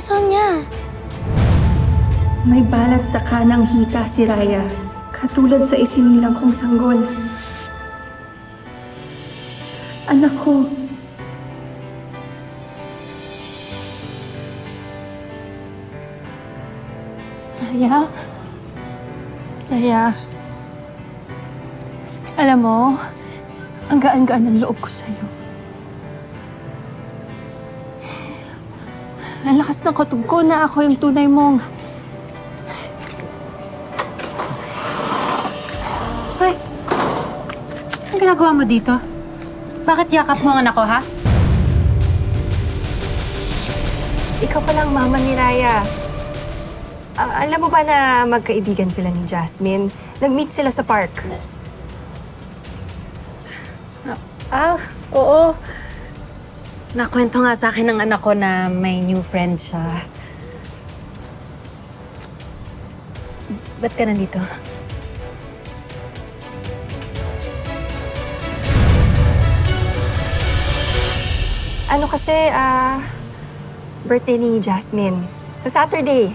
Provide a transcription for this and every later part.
Sonia? May balat sa kanang hita si Raya, katulad sa isinilang kong sanggol. Anak ko. Raya? Raya? Alam mo, ang gaan-gaan ng loob ko sa'yo. Ang lakas ng kutob ko na ako yung tunay mong... Hoy! Anong ginagawa mo dito? Bakit yakap mo ang anak ko, ha? Ikaw palang mama ni Raya. Alam mo ba na magkaibigan sila ni Jasmine? Nag-meet sila sa park. Oo. Nakwento nga sa akin ng anak ko na may new friend siya. Ba't ka nandito? Ano kasi, birthday ni Jasmine. Sa Saturday.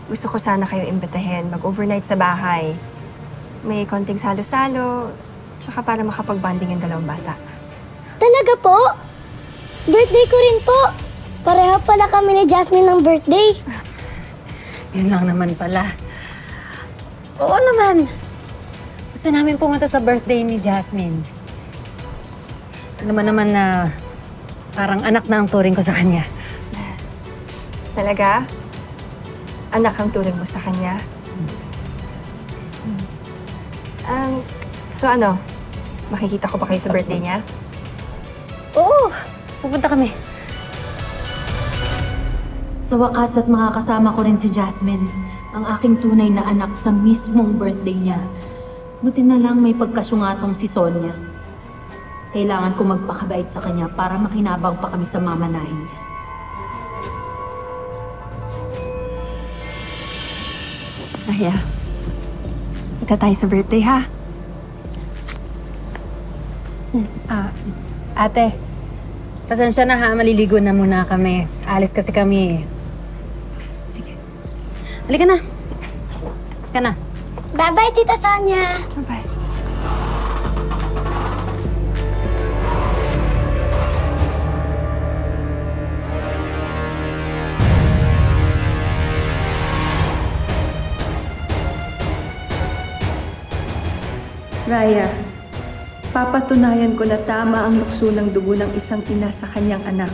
Gusto ko sana kayo imbitahin. Mag-overnight sa bahay. May konting salo-salo. Tsaka para makapag-bonding yung dalawang bata. Talaga po? Birthday ko rin po. Pareho pala kami ni Jasmine ng birthday. Yun lang naman pala. Oo naman. Gusto namin pumunta sa birthday ni Jasmine. Alam mo naman na parang anak na ang turing ko sa kanya. Talaga? Anak ang turing mo sa kanya? So ano? Makikita ko ba kayo sa birthday niya? Oo, pupunta kami. Sa wakas at makakasama ko rin si Jasmine, ang aking tunay na anak sa mismong birthday niya. Buti na lang may pagkasyungatong si Sonia. Kailangan ko magpakabait sa kanya para makinabang pa kami sa mamanahin niya. Raya, kita tayo sa birthday, ha? Ate, pasensya na ha, maliligo na muna kami. Alis kasi kami. Sige. Halika na. Halika na. Bye-bye, Tita Sonia. Bye-bye. Raya, papatunayan ko na tama ang lukso ng dugo ng isang ina sa kanyang anak.